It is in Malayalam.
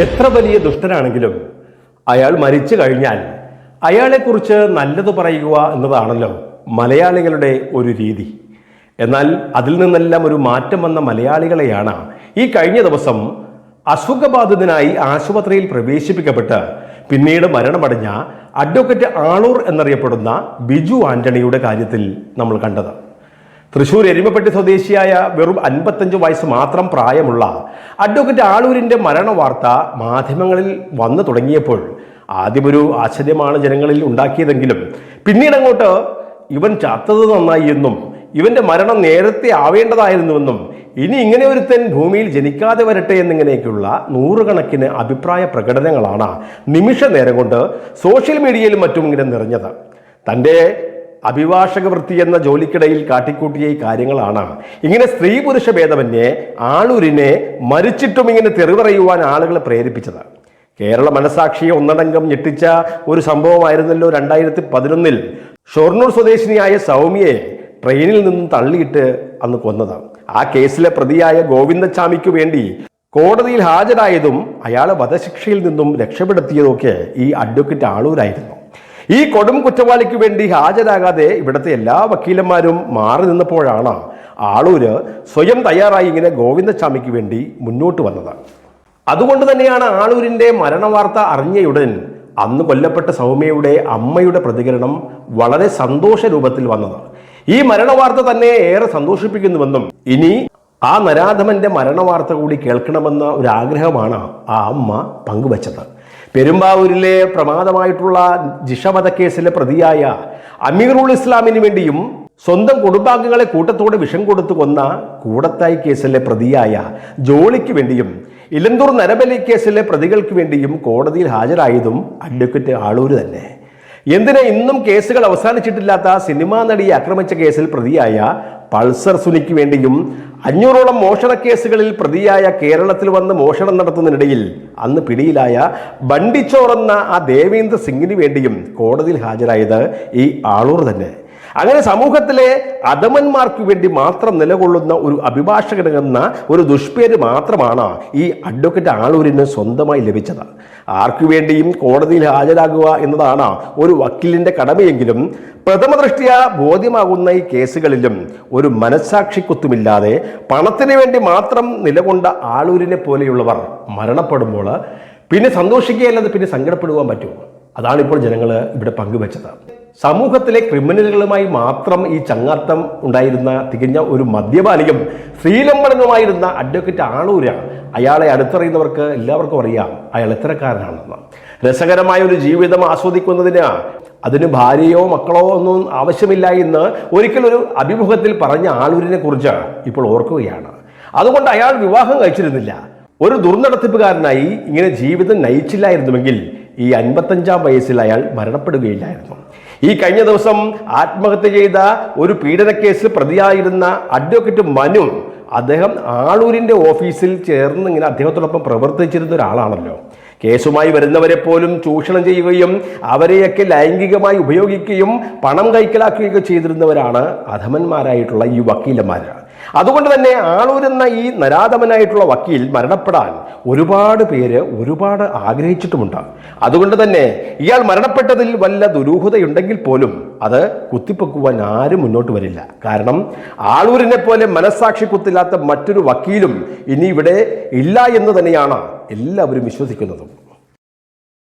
എത്ര വലിയ ദുഷ്ടനാണെങ്കിലും അയാൾ മരിച്ചു കഴിഞ്ഞാൽ അയാളെക്കുറിച്ച് നല്ലത് പറയുക എന്നതാണല്ലോ മലയാളികളുടെ ഒരു രീതി. എന്നാൽ അതിൽ നിന്നെല്ലാം ഒരു മാറ്റം വന്ന മലയാളികളെയാണ് ഈ കഴിഞ്ഞ ദിവസം അസുഖബാധിതനായി ആശുപത്രിയിൽ പ്രവേശിപ്പിക്കപ്പെട്ട് പിന്നീട് മരണമടഞ്ഞ അഡ്വക്കേറ്റ് ആളൂർ എന്നറിയപ്പെടുന്ന ബിജു ആന്റണിയുടെ കാര്യത്തിൽ നമ്മൾ കണ്ടത്. തൃശൂർ എരുമപ്പെട്ടി സ്വദേശിയായ വെറും 55 വയസ്സ് മാത്രം പ്രായമുള്ള അഡ്വക്കേറ്റ് ആളൂരിൻ്റെ മരണവാർത്ത മാധ്യമങ്ങളിൽ വന്നു തുടങ്ങിയപ്പോൾ ആദ്യമൊരു ആശ്ചര്യമാണ് ജനങ്ങളിൽ ഉണ്ടാക്കിയതെങ്കിലും പിന്നീട് അങ്ങോട്ട് ഇവൻ ചത്തത് നന്നായി എന്നും ഇവന്റെ മരണം നേരത്തെ ആവേണ്ടതായിരുന്നുവെന്നും ഇനി ഇങ്ങനെ ഒരുത്തൻ ഭൂമിയിൽ ജനിക്കാതെ വരട്ടെ എന്നിങ്ങനെയൊക്കെയുള്ള നൂറുകണക്കിന് അഭിപ്രായ പ്രകടനങ്ങളാണ് നിമിഷ നേരം കൊണ്ട് സോഷ്യൽ മീഡിയയിലും മറ്റും ഇങ്ങനെ നിറഞ്ഞത്. തൻ്റെ അഭിഭാഷക വൃത്തി എന്ന ജോലിക്കിടയിൽ കാട്ടിക്കൂട്ടിയ ഈ കാര്യങ്ങളാണ് ഇങ്ങനെ സ്ത്രീ പുരുഷ ഭേദമന്യേ ആളൂരിനെ മരിച്ചിട്ടും ഇങ്ങനെ തെറി പറയുവാൻ ആളുകളെ പ്രേരിപ്പിച്ചത്. കേരള മനസാക്ഷിയെ ഒന്നടങ്കം ഞെട്ടിച്ച ഒരു സംഭവമായിരുന്നല്ലോ 2011 ഷൊർണൂർ സ്വദേശിനിയായ സൗമ്യയെ ട്രെയിനിൽ നിന്നും തള്ളിയിട്ട് അന്ന് കൊന്നത്. ആ കേസിലെ പ്രതിയായ ഗോവിന്ദച്ചാമിക്ക് വേണ്ടി കോടതിയിൽ ഹാജരായതും അയാളെ വധശിക്ഷയിൽ നിന്നും രക്ഷപ്പെടുത്തിയതൊക്കെ ഈ അഡ്വക്കേറ്റ് ആളൂരായിരുന്നു. ഈ കൊടും കുറ്റവാളിക്ക് വേണ്ടി ഹാജരാകാതെ ഇവിടുത്തെ എല്ലാ വക്കീലന്മാരും മാറി നിന്നപ്പോഴാണ് ആളൂര് സ്വയം തയ്യാറായി ഇങ്ങനെ ഗോവിന്ദച്ചാമിക്ക് വേണ്ടി മുന്നോട്ട് വന്നത്. അതുകൊണ്ട് തന്നെയാണ് ആളൂരിൻ്റെ മരണവാർത്ത അറിഞ്ഞയുടൻ അന്ന് കൊല്ലപ്പെട്ട സൗമ്യയുടെ അമ്മയുടെ പ്രതികരണം വളരെ സന്തോഷ രൂപത്തിൽ വന്നത്. ഈ മരണവാർത്ത തന്നെ ഏറെ സന്തോഷിപ്പിക്കുന്നുവെന്നും ഇനി ആ നരാധമന്റെ മരണവാർത്ത കൂടി കേൾക്കണമെന്ന ഒരു ആഗ്രഹമാണ് ആ അമ്മ പങ്കുവച്ചത്. പെരുമ്പാവൂരിലെ പ്രമാദമായിട്ടുള്ള ജിഷ വധക്കേസിലെ പ്രതിയായ അമീറുൽ ഇസ്ലാമിന് വേണ്ടിയും സ്വന്തം കുടുംബാംഗങ്ങളെ കൂട്ടത്തോടെ വിഷം കൊടുത്തു കൊന്ന കൂടത്തായി കേസിലെ പ്രതിയായ ജോളിക്ക് വേണ്ടിയും ഇലന്തൂർ നരബലി കേസിലെ പ്രതികൾക്ക് വേണ്ടിയും കോടതിയിൽ ഹാജരായതും അഡ്വക്കേറ്റ് ആളൂര് തന്നെ. എന്തിന് ഇന്നും കേസുകൾ അവസാനിച്ചിട്ടില്ലാത്ത സിനിമാ നടിയെ ആക്രമിച്ച കേസിൽ പ്രതിയായ പൾസർ സുനിക്ക് വേണ്ടിയും 500ഓളം മോഷണ കേസുകളിൽ പ്രതിയായ കേരളത്തിൽ വന്ന് മോഷണം നടത്തുന്നതിനിടയിൽ അന്ന് പിടിയിലായ ബണ്ടിച്ചോർ എന്ന ആ ദേവേന്ദ്ര സിംഗിന് വേണ്ടിയും കോടതിയിൽ ഹാജരായത് ഈ ആളൂർ തന്നെ. അങ്ങനെ സമൂഹത്തിലെ അധമന്മാർക്ക് വേണ്ടി മാത്രം നിലകൊള്ളുന്ന ഒരു അഭിഭാഷകനെന്ന ഒരു ദുഷ്പേര് മാത്രമാണ് ഈ അഡ്വക്കേറ്റ് ആളൂരിന് സ്വന്തമായി ലഭിച്ചത്. ആർക്കു വേണ്ടിയും കോടതിയിൽ ഹാജരാകുക എന്നതാണ് ഒരു വക്കീലിൻ്റെ കടമയെങ്കിലും പ്രഥമ ദൃഷ്ട്യാ ബോധ്യമാകുന്ന ഈ കേസുകളിലും ഒരു മനസ്സാക്ഷിക്കുത്തുമില്ലാതെ പണത്തിന് വേണ്ടി മാത്രം നിലകൊണ്ട ആളൂരിനെ പോലെയുള്ളവർ മരണപ്പെടുമ്പോൾ പിന്നെ സന്തോഷിക്കുകയല്ലാതെ പിന്നെ സങ്കടപ്പെടുവാൻ പറ്റുമോ? അതാണിപ്പോൾ ജനങ്ങൾ ഇവിടെ പങ്കുവച്ചത്. സമൂഹത്തിലെ ക്രിമിനലുകളുമായി മാത്രം ഈ ചങ്ങാത്തം ഉണ്ടായിരുന്ന തികഞ്ഞ ഒരു മദ്യപാനിയും ശ്രീലംബടനുമായിരുന്ന അഡ്വക്കേറ്റ് ആളൂര് അയാളെ അടുത്തറിയുന്നവർക്ക് എല്ലാവർക്കും അറിയാം അയാൾ എത്രക്കാരനാണെന്ന്. രസകരമായ ഒരു ജീവിതം ആസ്വദിക്കുന്നതിന് അതിന് ഭാര്യയോ മക്കളോ ഒന്നും ആവശ്യമില്ല എന്ന് ഒരിക്കലൊരു അഭിമുഖത്തിൽ പറഞ്ഞ ആളൂരിനെ കുറിച്ച് ഇപ്പോൾ ഓർക്കുകയാണ്. അതുകൊണ്ട് അയാൾ വിവാഹം കഴിച്ചിരുന്നില്ല. ഒരു ദുർനടത്തിപ്പുകാരനായി ഇങ്ങനെ ജീവിതം നയിച്ചില്ലായിരുന്നുവെങ്കിൽ ഈ 55-ാം വയസ്സിൽ അയാൾ മരണപ്പെടുകയില്ലായിരുന്നു. ഈ കഴിഞ്ഞ ദിവസം ആത്മഹത്യ ചെയ്ത ഒരു പീഡനക്കേസിൽ പ്രതിയായിരുന്ന അഡ്വക്കേറ്റ് മനു, അദ്ദേഹം ആളൂരിൻ്റെ ഓഫീസിൽ ചേർന്ന് ഇങ്ങനെ അദ്ദേഹത്തോടൊപ്പം പ്രവർത്തിച്ചിരുന്ന ഒരാളാണല്ലോ. കേസുമായി വരുന്നവരെ പോലും ചൂഷണം ചെയ്യുകയും അവരെയൊക്കെ ലൈംഗികമായി ഉപയോഗിക്കുകയും പണം കൈക്കലാക്കുകയൊക്കെ ചെയ്തിരുന്നവരാണ് അധമന്മാരായിട്ടുള്ള ഈ വക്കീലന്മാർ. അതുകൊണ്ട് തന്നെ ആളൂർ എന്ന ഈ നരാധമനായിട്ടുള്ള വക്കീൽ മരണപ്പെടാൻ ഒരുപാട് പേര് ഒരുപാട് ആഗ്രഹിച്ചിട്ടുമുണ്ട്. അതുകൊണ്ട് തന്നെ ഇയാൾ മരണപ്പെട്ടതിൽ വല്ല ദുരൂഹതയുണ്ടെങ്കിൽ പോലും അത് കുത്തിപ്പൊക്കുവാൻ ആരും മുന്നോട്ട് വരില്ല. കാരണം ആളൂരിനെ പോലെ മനസ്സാക്ഷി കുത്തില്ലാത്ത മറ്റൊരു വക്കീലും ഇനി ഇവിടെ ഇല്ല എന്ന് തന്നെയാണ് എല്ലാവരും വിശ്വസിക്കുന്നതും.